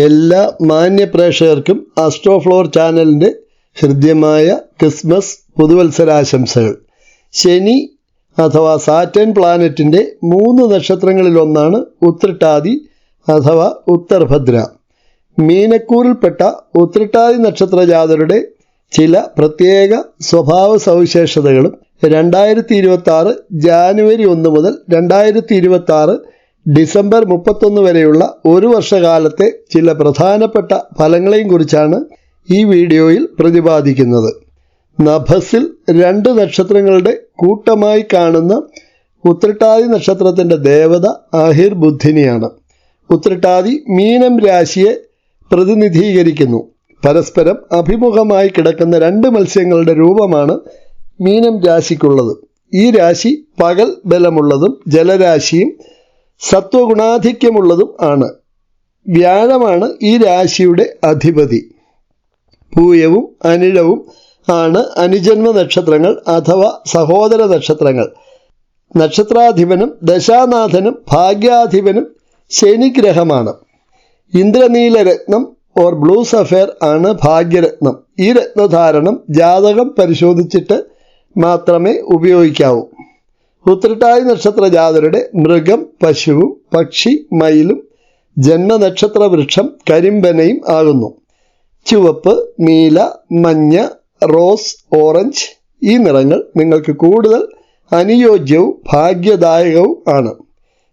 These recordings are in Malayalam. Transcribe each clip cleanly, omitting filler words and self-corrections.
എല്ലാ മാന്യ പ്രേക്ഷകർക്കും ആസ്ട്രോഫ്ലോർ ചാനലിൻ്റെ ഹൃദ്യമായ ക്രിസ്മസ് പുതുവത്സരാശംസകൾ. ശനി അഥവാ സാറ്റേൺ പ്ലാനറ്റിൻ്റെ 3 നക്ഷത്രങ്ങളിലൊന്നാണ് ഉത്രട്ടാതി അഥവാ ഉത്തർഭദ്ര. മീനക്കൂറിൽപ്പെട്ട ഉത്രട്ടാതി നക്ഷത്രജാതരുടെ ചില പ്രത്യേക സ്വഭാവ സവിശേഷതകളും 2026 ജാനുവരി 1 മുതൽ 2026 ഡിസംബർ 31 വരെയുള്ള ഒരു വർഷകാലത്തെ ചില പ്രധാനപ്പെട്ട ഫലങ്ങളെയും കുറിച്ചാണ് ഈ വീഡിയോയിൽ പ്രതിപാദിക്കുന്നത്. നഭസിൽ 2 നക്ഷത്രങ്ങളുടെ കൂട്ടമായി കാണുന്ന ഉത്രട്ടാതി നക്ഷത്രത്തിൻ്റെ ദേവത ആഹിർ ബുദ്ധിനിയാണ്. ഉത്രട്ടാതി മീനം രാശിയെ പ്രതിനിധീകരിക്കുന്നു. പരസ്പരം അഭിമുഖമായി കിടക്കുന്ന 2 മത്സ്യങ്ങളുടെ രൂപമാണ് മീനം രാശിക്കുള്ളത്. ഈ രാശി പകൽ ബലമുള്ളതും ജലരാശിയും സത്വഗുണാധിക്യമുള്ളതും ആണ്. വ്യാഴമാണ് ഈ രാശിയുടെ അധിപതി. പൂയവും അനിഴവും ആണ് അനുജന്മ നക്ഷത്രങ്ങൾ അഥവാ സഹോദര നക്ഷത്രങ്ങൾ. നക്ഷത്രാധിപനും ദശാനാഥനും ഭാഗ്യാധിപനും ശനിഗ്രഹമാണ്. ഇന്ദ്രനീല രത്നം ഓർ ബ്ലൂ സഫയർ ആണ് ഭാഗ്യരത്നം. ഈ രത്നധാരണം ജാതകം പരിശോധിച്ചിട്ട് മാത്രമേ ഉപയോഗിക്കാവൂ. ഉത്രട്ടാതി നക്ഷത്രജാതരുടെ മൃഗം പശുവും പക്ഷി മയിലും ജന്മനക്ഷത്ര വൃക്ഷം കരിമ്പനയും ആകുന്നു. ചുവപ്പ്, നീല, മഞ്ഞ, റോസ്, ഓറഞ്ച് ഈ നിറങ്ങൾ നിങ്ങൾക്ക് കൂടുതൽ അനുയോജ്യവും ഭാഗ്യദായകവും ആണ്.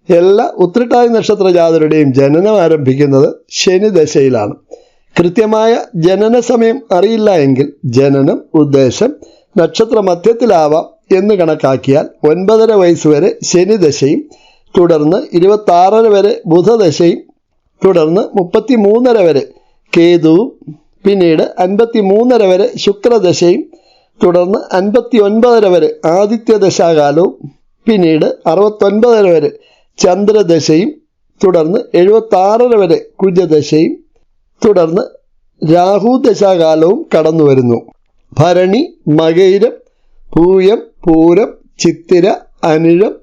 എല്ലാ ഉത്രട്ടാതി നക്ഷത്രജാതരുടെയും ജനനം ആരംഭിക്കുന്നത് ശനിദശയിലാണ്. കൃത്യമായ ജനന സമയം അറിയില്ല എങ്കിൽ ജനനം ഉദ്ദേശം നക്ഷത്ര മധ്യത്തിലാവാം എന്ന് കണക്കാക്കിയാൽ 9.5 വയസ്സ് വരെ ശനിദശയും തുടർന്ന് 26 വരെ ബുധദശയും തുടർന്ന് 33.5 വരെ കേതുവും പിന്നീട് 53.5 വരെ ശുക്രദശയും തുടർന്ന് 59.5 വരെ ആദിത്യദശാകാലവും പിന്നീട് 69.5 വരെ ചന്ദ്രദശയും തുടർന്ന് 76 വരെ കുജദശയും തുടർന്ന് രാഹുദശാകാലവും കടന്നു വരുന്നു. ഭരണി, മകയിരം, പൂയം, പൂരം, ചിത്തിര, അനിഴം,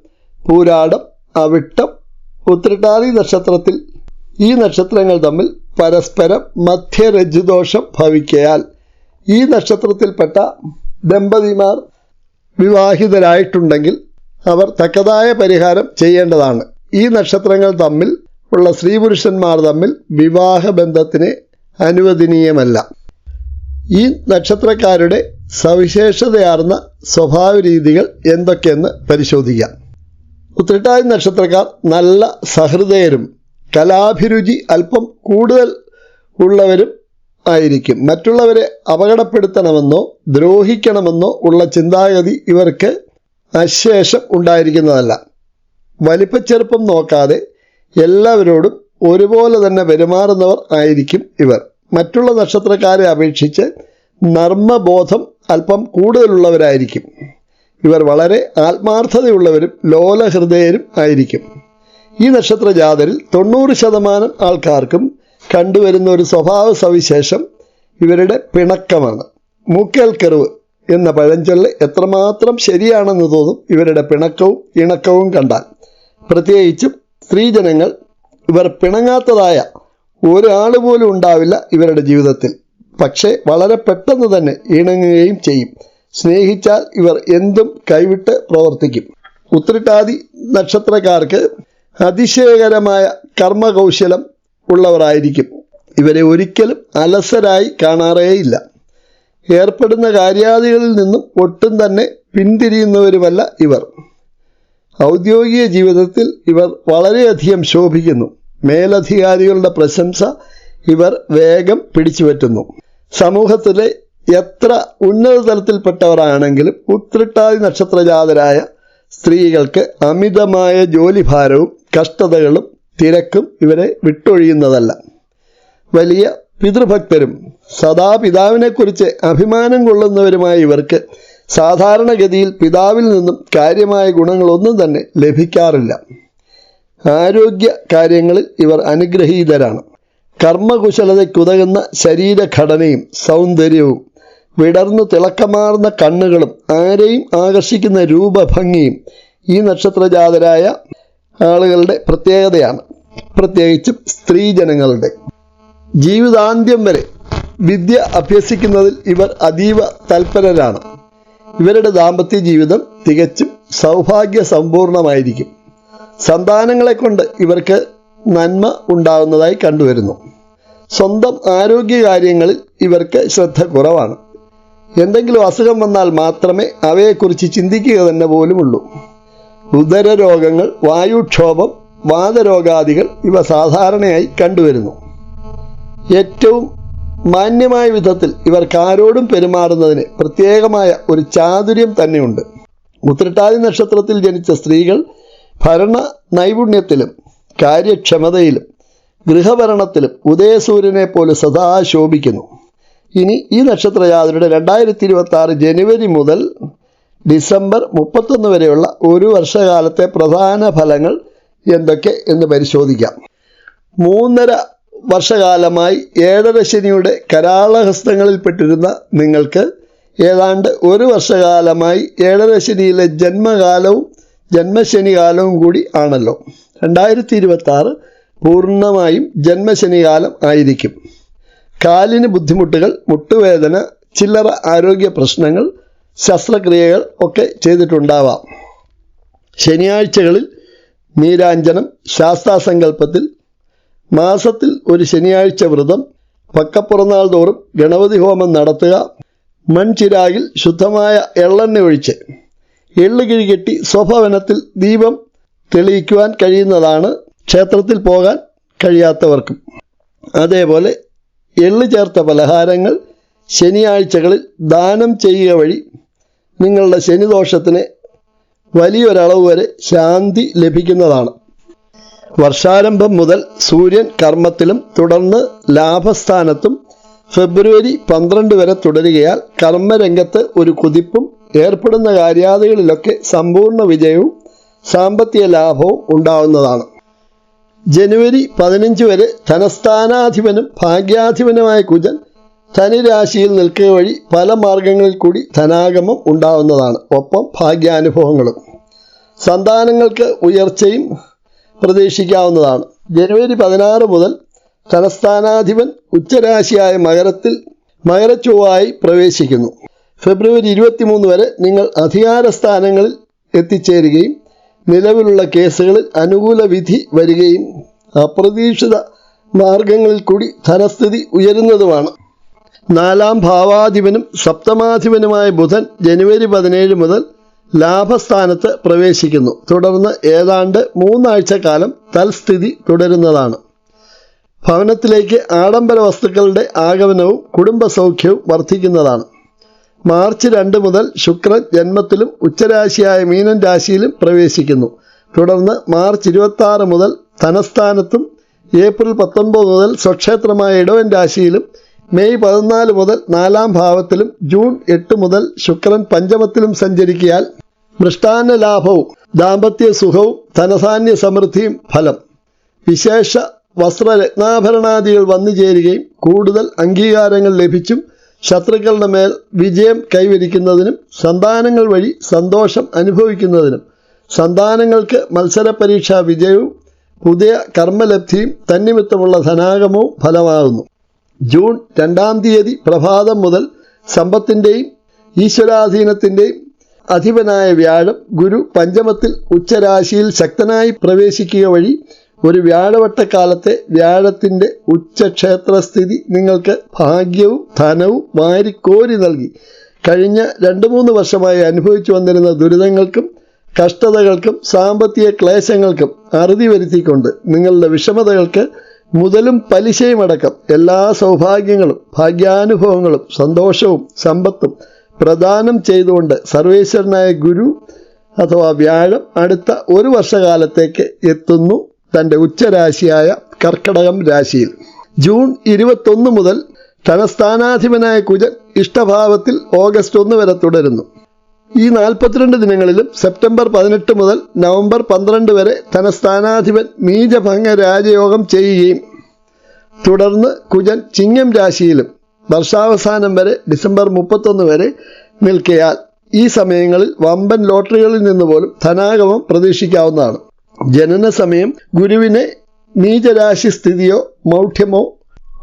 പൂരാടം, അവിട്ടം, ഉത്രട്ടാതി നക്ഷത്രത്തിൽ ഈ നക്ഷത്രങ്ങൾ തമ്മിൽ പരസ്പരം മധ്യരജ്ജുദോഷം ഭവിക്കയാൽ ഈ നക്ഷത്രത്തിൽപ്പെട്ട ദമ്പതിമാർ വിവാഹിതരായിട്ടുണ്ടെങ്കിൽ അവർ തക്കതായ പരിഹാരം ചെയ്യേണ്ടതാണ്. ഈ നക്ഷത്രങ്ങൾ തമ്മിൽ ഉള്ള സ്ത്രീ പുരുഷന്മാർ തമ്മിൽ വിവാഹബന്ധത്തിന് അനുവദനീയമല്ല. ഈ നക്ഷത്രക്കാരുടെ സവിശേഷതയാർന്ന സ്വഭാവ രീതികൾ എന്തൊക്കെയെന്ന് പരിശോധിക്കാം. ഉത്രട്ടാതി നക്ഷത്രക്കാർ നല്ല സഹൃദയരും കലാഭിരുചി അല്പം കൂടുതൽ ഉള്ളവരും ആയിരിക്കും. മറ്റുള്ളവരെ അപകടപ്പെടുത്തണമെന്നോ ദ്രോഹിക്കണമെന്നോ ഉള്ള ചിന്താഗതി ഇവർക്ക് അശേഷം ഉണ്ടായിരിക്കുന്നതല്ല. വലിപ്പച്ചെറുപ്പം നോക്കാതെ എല്ലാവരോടും ഒരുപോലെ തന്നെ പെരുമാറുന്നവർ ആയിരിക്കും ഇവർ. മറ്റുള്ള നക്ഷത്രക്കാരെ അപേക്ഷിച്ച് നർമ്മബോധം അല്പം കൂടുതലുള്ളവരായിരിക്കും. ഇവർ വളരെ ആത്മാർത്ഥതയുള്ളവരും ലോലഹൃദയരും ആയിരിക്കും. ഈ നക്ഷത്രജാതരിൽ 90% ആൾക്കാർക്കും കണ്ടുവരുന്ന ഒരു സ്വഭാവ സവിശേഷം ഇവരുടെ പിണക്കമാണ്. മൂക്കേൽക്കറിവ് എന്ന പഴഞ്ചൊല്ല് എത്രമാത്രം ശരിയാണെന്ന് തോന്നും ഇവരുടെ പിണക്കവും ഇണക്കവും കണ്ടാൽ. പ്രത്യേകിച്ചും സ്ത്രീജനങ്ങൾ ഇവർ പിണങ്ങാത്തതായ ഒരാൾ പോലും ഉണ്ടാവില്ല ഇവരുടെ ജീവിതത്തിൽ. പക്ഷേ വളരെ പെട്ടെന്ന് തന്നെ ഇണങ്ങുകയും ചെയ്യും. സ്നേഹിച്ചാൽ ഇവർ എന്തും കൈവിട്ട് പ്രവർത്തിക്കും. ഉത്രട്ടാതി നക്ഷത്രക്കാർക്ക് അതിശയകരമായ കർമ്മകൗശലം ഉള്ളവരായിരിക്കും. ഇവരെ ഒരിക്കലും അലസരായി കാണാറേയില്ല. ഏർപ്പെടുന്ന കാര്യാദികളിൽ നിന്നും ഒട്ടും തന്നെ പിന്തിരിയുന്നവരുമല്ല ഇവർ. ഔദ്യോഗിക ജീവിതത്തിൽ ഇവർ വളരെയധികം ശോഭിക്കുന്നു. മേലധികാരികളുടെ പ്രശംസ ഇവർ വേഗം പിടിച്ചുപറ്റുന്നു. സമൂഹത്തിലെ എത്ര ഉന്നത തലത്തിൽപ്പെട്ടവരാണെങ്കിലും ഉത്രട്ടാതി നക്ഷത്രജാതരായ സ്ത്രീകൾക്ക് അമിതമായ ജോലിഭാരവും കഷ്ടതകളും തിരക്കും ഇവരെ വിട്ടൊഴിയുന്നതല്ല. വലിയ പിതൃഭക്തരും സദാ പിതാവിനെക്കുറിച്ച് അഭിമാനം കൊള്ളുന്നവരുമായ ഇവർക്ക് സാധാരണഗതിയിൽ പിതാവിൽ നിന്നും കാര്യമായ ഗുണങ്ങളൊന്നും തന്നെ ലഭിക്കാറില്ല. ആരോഗ്യ കാര്യങ്ങളിൽ ഇവർ അനുഗ്രഹീതരാണ്. കർമ്മകുശലതയ്ക്കുതകുന്ന ശരീരഘടനയും സൗന്ദര്യവും വിടർന്നു തിളക്കമാർന്ന കണ്ണുകളും ആരെയും ആകർഷിക്കുന്ന രൂപഭംഗിയും ഈ നക്ഷത്രജാതരായ ആളുകളുടെ പ്രത്യേകതയാണ്. പ്രത്യേകിച്ചും സ്ത്രീജനങ്ങളുടെ. ജീവിതാന്ത്യം വരെ വിദ്യ അഭ്യസിക്കുന്നതിൽ ഇവർ അതീവ തൽപരരാണ്. ഇവരുടെ ദാമ്പത്യ ജീവിതം തികച്ചും സൗഭാഗ്യ സമ്പൂർണമായിരിക്കും. സന്താനങ്ങളെ കൊണ്ട് ഇവർക്ക് നന്മ ഉണ്ടാകുന്നതായി കണ്ടുവരുന്നു. സ്വന്തം ആരോഗ്യകാര്യങ്ങളിൽ ഇവർക്ക് ശ്രദ്ധ കുറവാണ്. എന്തെങ്കിലും അസുഖം വന്നാൽ മാത്രമേ അവയെക്കുറിച്ച് ചിന്തിക്കുക തന്നെ പോലുമുള്ളൂ. ഉദരരോഗങ്ങൾ, വായുക്ഷോഭം, വാതരോഗാദികൾ ഇവ സാധാരണയായി കണ്ടുവരുന്നു. ഏറ്റവും മാന്യമായ വിധത്തിൽ ഇവർക്കാരോടും പെരുമാറുന്നതിന് പ്രത്യേകമായ ഒരു ചാതുര്യം തന്നെയുണ്ട്. ഉത്രട്ടാതി നക്ഷത്രത്തിൽ ജനിച്ച സ്ത്രീകൾ ഭരണ നൈപുണ്യത്തിലും കാര്യക്ഷമതയിലും ഗൃഹഭരണത്തിലും ഉദയസൂര്യനെ പോലെ സദാ ശോഭിക്കുന്നു. ഇനി ഈ നക്ഷത്രജാതരുടെ 2026 ജനുവരി മുതൽ ഡിസംബർ 31 വരെയുള്ള ഒരു വർഷകാലത്തെ പ്രധാന ഫലങ്ങൾ എന്തൊക്കെ എന്ന് പരിശോധിക്കാം. 3.5 വർഷകാലമായി 7.5 ശനിയുടെ കരാളഹസ്തങ്ങളിൽപ്പെട്ടിരുന്ന നിങ്ങൾക്ക് ഏതാണ്ട് ഒരു വർഷകാലമായി 7.5 ശനിയിലെ ജന്മകാലവും ജന്മശനികാലവും കൂടി ആണല്ലോ. 2026 പൂർണ്ണമായും ജന്മശനികാലം ആയിരിക്കും. കാലിന് ബുദ്ധിമുട്ടുകൾ, മുട്ടുവേദന, ചില്ലറ ആരോഗ്യ പ്രശ്നങ്ങൾ, ശസ്ത്രക്രിയകൾ ഒക്കെ ചെയ്തിട്ടുണ്ടാവാം. ശനിയാഴ്ചകളിൽ നീരാഞ്ജനം, ശാസ്താസങ്കല്പത്തിൽ, മാസത്തിൽ ഒരു ശനിയാഴ്ച വ്രതം, പക്കപ്പുറന്നാൾ തോറും ഗണപതി ഹോമം നടത്തുക, മൺചിരാകിൽ ശുദ്ധമായ എള്ളെണ്ണ ഒഴിച്ച് എള്ള് കിഴികെട്ടി സ്വഭവനത്തിൽ ദീപം തെളിയിക്കുവാൻ കഴിയുന്നതാണ്, ക്ഷേത്രത്തിൽ പോകാൻ കഴിയാത്തവർക്കും. അതേപോലെ എള്ള് ചേർത്ത പലഹാരങ്ങൾ ശനിയാഴ്ചകളിൽ ദാനം ചെയ്യുക വഴി നിങ്ങളുടെ ശനിദോഷത്തിന് വലിയൊരളവ് വരെ ശാന്തി ലഭിക്കുന്നതാണ്. വർഷാരംഭം മുതൽ സൂര്യൻ കർമ്മത്തിലും തുടർന്ന് ലാഭസ്ഥാനത്തും ഫെബ്രുവരി 12 വരെ തുടരുകയാൽ കർമ്മരംഗത്ത് ഒരു കുതിപ്പും ഏർപ്പെടുന്ന കാര്യാദികളിലൊക്കെ സമ്പൂർണ്ണ വിജയവും സാമ്പത്തിക ലാഭവും ഉണ്ടാവുന്നതാണ്. ജനുവരി 15 വരെ ധനസ്ഥാനാധിപനും ഭാഗ്യാധിപനുമായ കുജൻ ധനുരാശിയിൽ നിൽക്കുക വഴി പല മാർഗങ്ങളിൽ കൂടി ധനാഗമം ഉണ്ടാവുന്നതാണ്. ഒപ്പം ഭാഗ്യാനുഭവങ്ങളും. സന്താനങ്ങൾക്ക് ഉയർച്ചയും പ്രതീക്ഷിക്കാവുന്നതാണ്. ജനുവരി 16 മുതൽ ധനസ്ഥാനാധിപൻ ഉച്ചരാശിയായ മകരത്തിൽ മകരച്ചൊവ്വായി പ്രവേശിക്കുന്നു. ഫെബ്രുവരി 23 വരെ നിങ്ങൾ അധികാര സ്ഥാനങ്ങളിൽ എത്തിച്ചേരുകയും നിലവിലുള്ള കേസുകളിൽ അനുകൂല വിധി വരികയും അപ്രതീക്ഷിത മാർഗങ്ങളിൽ കൂടി ധനസ്ഥിതി ഉയരുന്നതുമാണ്. 4ാം ഭാവാധിപനും സപ്തമാധിപനുമായ ബുധൻ ജനുവരി 17 മുതൽ ലാഭസ്ഥാനത്ത് പ്രവേശിക്കുന്നു. തുടർന്ന് ഏതാണ്ട് 3 ആഴ്ചക്കാലം തൽസ്ഥിതി തുടരുന്നതാണ്. ഭവനത്തിലേക്ക് ആഡംബര വസ്തുക്കളുടെ ആഗമനവും കുടുംബസൗഖ്യവും വർദ്ധിക്കുന്നതാണ്. മാർച്ച് 2 മുതൽ ശുക്രൻ ജന്മത്തിലും ഉച്ചരാശിയായ മീനൻ രാശിയിലും പ്രവേശിക്കുന്നു. തുടർന്ന് മാർച്ച് 26 മുതൽ ധനസ്ഥാനത്തും ഏപ്രിൽ 19 മുതൽ സ്വക്ഷേത്രമായ ഇടവൻ രാശിയിലും മെയ് 14 മുതൽ 4ാം ഭാവത്തിലും ജൂൺ 8 മുതൽ ശുക്രൻ പഞ്ചമത്തിലും സഞ്ചരിക്കിയാൽ മൃഷ്ടാന്ന ലാഭവും ദാമ്പത്യ സുഖവും ധനധാന്യ സമൃദ്ധിയും ഫലം. വിശേഷ വസ്ത്രരത്നാഭരണാദികൾ വന്നു ചേരുകയും കൂടുതൽ അംഗീകാരങ്ങൾ ലഭിച്ചും ശത്രുക്കളുടെ മേൽ വിജയം കൈവരിക്കുന്നതിനും സന്താനങ്ങൾ വഴി സന്തോഷം അനുഭവിക്കുന്നതിനും സന്താനങ്ങൾക്ക് മത്സരപരീക്ഷാ വിജയവും പുതിയ കർമ്മലബ്ധിയും തന്നിമിത്തമുള്ള ധനാഗമവും ഫലമാകുന്നു. ജൂൺ 2-ാം തീയതി പ്രഭാതം മുതൽ സമ്പത്തിൻ്റെയും ഈശ്വരാധീനത്തിൻ്റെയും അധിപനായ വ്യാഴം ഗുരു പഞ്ചമത്തിൽ ഉച്ചരാശിയിൽ ശക്തനായി പ്രവേശിക്കുക വഴി ഒരു വ്യാഴവട്ടക്കാലത്തെ വ്യാഴത്തിൻ്റെ ഉച്ചക്ഷേത്രസ്ഥിതി നിങ്ങൾക്ക് ഭാഗ്യവും ധനവും വാരിക്കോരി നൽകി കഴിഞ്ഞ 2-3 വർഷമായി അനുഭവിച്ചു വന്നിരുന്ന ദുരിതങ്ങൾക്കും കഷ്ടതകൾക്കും സാമ്പത്തിക ക്ലേശങ്ങൾക്കും അറുതി വരുത്തിക്കൊണ്ട് നിങ്ങളുടെ വിഷമതകൾക്ക് മുതലും പലിശയുമടക്കം എല്ലാ സൗഭാഗ്യങ്ങളും ഭാഗ്യാനുഭവങ്ങളും സന്തോഷവും സമ്പത്തും പ്രദാനം ചെയ്തുകൊണ്ട് സർവേശ്വരനായ ഗുരു അഥവാ വ്യാഴം അടുത്ത ഒരു വർഷകാലത്തേക്ക് എത്തുന്നു തൻ്റെ ഉച്ചരാശിയായ കർക്കടകം രാശിയിൽ. ജൂൺ 21 മുതൽ ധനസ്ഥാനാധിപനായ കുജൻ ഇഷ്ടഭാവത്തിൽ ഓഗസ്റ്റ് 1 വരെ തുടരുന്നു. ഈ 42 ദിനങ്ങളിലും സെപ്റ്റംബർ 18 മുതൽ നവംബർ 12 വരെ ധനസ്ഥാനാധിപൻ നീചഭംഗ രാജയോഗം ചെയ്യുകയും തുടർന്ന് കുജൻ ചിങ്ങം രാശിയിലും വർഷാവസാനം വരെ ഡിസംബർ 31 വരെ നിൽക്കയാൽ ഈ സമയങ്ങളിൽ വമ്പൻ ലോട്ടറികളിൽ നിന്ന് പോലും ധനാഗമം പ്രതീക്ഷിക്കാവുന്നതാണ്. ജനന സമയം ഗുരുവിനെ നീചരാശി സ്ഥിതിയോ മൗഢ്യമോ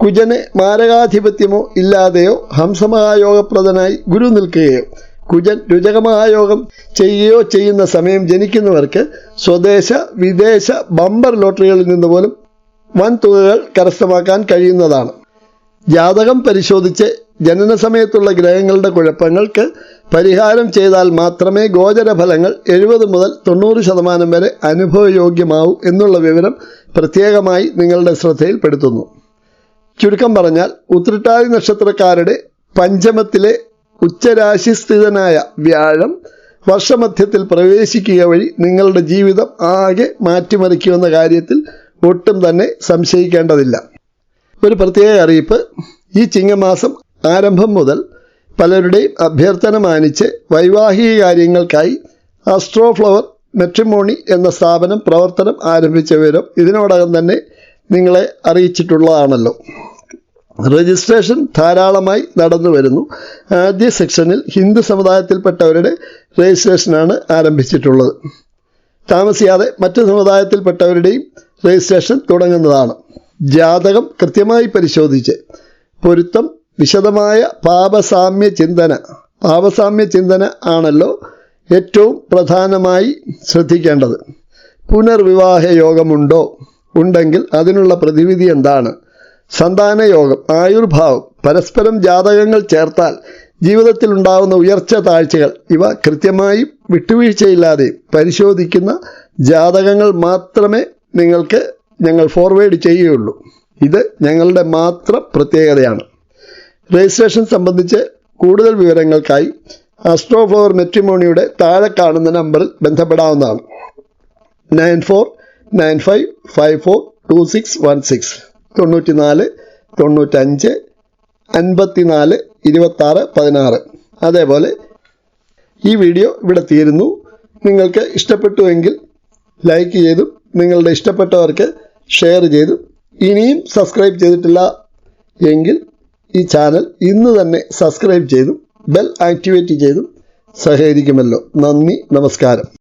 കുജന് മാരകാധിപത്യമോ ഇല്ലാതെയോ ഹംസമഹായോഗപ്രദനായി ഗുരു നിൽക്കുകയോ കുജൻ രുചകമഹായോഗം ചെയ്യുകയോ ചെയ്യുന്ന സമയം ജനിക്കുന്നവർക്ക് സ്വദേശ വിദേശ ബമ്പർ ലോട്ടറികളിൽ നിന്ന് പോലും വൻ തുകകൾ കരസ്ഥമാക്കാൻ കഴിയുന്നതാണ്. ജാതകം പരിശോധിച്ച് ജനന സമയത്തുള്ള ഗ്രഹങ്ങളുടെ കുഴപ്പങ്ങൾക്ക് പരിഹാരം ചെയ്താൽ മാത്രമേ ഗോചരഫലങ്ങൾ 70 മുതൽ 90% വരെ അനുഭവയോഗ്യമാവൂ എന്നുള്ള വിവരം പ്രത്യേകമായി നിങ്ങളുടെ ശ്രദ്ധയിൽപ്പെടുത്തുന്നു. ചുരുക്കം പറഞ്ഞാൽ ഉത്രട്ടാതി നക്ഷത്രക്കാരുടെ പഞ്ചമത്തിലെ ഉച്ചരാശിസ്ഥിതനായ വ്യാഴം വർഷമധ്യത്തിൽ പ്രവേശിക്കുക വഴി നിങ്ങളുടെ ജീവിതം ആകെ മാറ്റിമറിക്കുമെന്ന കാര്യത്തിൽ ഒട്ടും തന്നെ സംശയിക്കേണ്ടതില്ല. ഒരു പ്രത്യേക അറിയിപ്പ്: ഈ ചിങ്ങമാസം ആരംഭം മുതൽ പലരുടെയും അഭ്യർത്ഥന മാനിച്ച് വൈവാഹിക കാര്യങ്ങൾക്കായി ആസ്ട്രോഫ്ലവർ മെട്രിമോണി എന്ന സ്ഥാപനം പ്രവർത്തനം ആരംഭിച്ച വിവരം ഇതിനോടകം തന്നെ നിങ്ങളെ അറിയിച്ചിട്ടുള്ളതാണല്ലോ. രജിസ്ട്രേഷൻ ധാരാളമായി നടന്നു വരുന്നു. ആദ്യ സെക്ഷനിൽ ഹിന്ദു സമുദായത്തിൽപ്പെട്ടവരുടെ രജിസ്ട്രേഷനാണ് ആരംഭിച്ചിട്ടുള്ളത്. താമസിയാതെ മറ്റ് സമുദായത്തിൽപ്പെട്ടവരുടെയും രജിസ്ട്രേഷൻ തുടങ്ങുന്നതാണ്. ജാതകം കൃത്യമായി പരിശോധിച്ച് പൊരുത്തം, വിശദമായ പാപസാമ്യ ചിന്തന ആണല്ലോ ഏറ്റവും പ്രധാനമായി ശ്രദ്ധിക്കേണ്ടത്. പുനർവിവാഹ യോഗമുണ്ടോ? ഉണ്ടെങ്കിൽ അതിനുള്ള പ്രതിവിധി എന്താണ്? സന്താനയോഗം, ആയുർഭാവം, പരസ്പരം ജാതകങ്ങൾ ചേർത്താൽ ജീവിതത്തിൽ ഉണ്ടാകുന്ന ഉയർച്ച താഴ്ചകൾ ഇവ കൃത്യമായും വിട്ടുവീഴ്ചയില്ലാതെ പരിശോധിക്കുന്ന ജാതകങ്ങൾ മാത്രമേ നിങ്ങൾക്ക് ഞങ്ങൾ ഫോർവേഡ് ചെയ്യുകയുള്ളൂ. ഇത് ഞങ്ങളുടെ മാത്രം പ്രത്യേകതയാണ്. രജിസ്ട്രേഷൻ സംബന്ധിച്ച് കൂടുതൽ വിവരങ്ങൾക്കായി ആസ്ട്രോഫ്ലവർ മെട്രിമോണിയുടെ താഴെ കാണുന്ന നമ്പറിൽ ബന്ധപ്പെടാവുന്നതാണ്. 9495542616 94 95 54 26 16. അതേപോലെ ഈ വീഡിയോ ഇവിടെ തീരുന്നു. നിങ്ങൾക്ക് ഇഷ്ടപ്പെട്ടുവെങ്കിൽ ലൈക്ക് ചെയ്തും നിങ്ങളുടെ ഇഷ്ടപ്പെട്ടവർക്ക് ഷെയർ ചെയ്തും ഇനിയും സബ്സ്ക്രൈബ് ചെയ്തിട്ടില്ല എങ്കിൽ ഈ ചാനൽ ഇന്ന് തന്നെ സബ്സ്ക്രൈബ് ചെയ്തും ബെൽ ആക്ടിവേറ്റ് ചെയ്തും സഹകരിക്കുമല്ലോ. നന്ദി, നമസ്കാരം.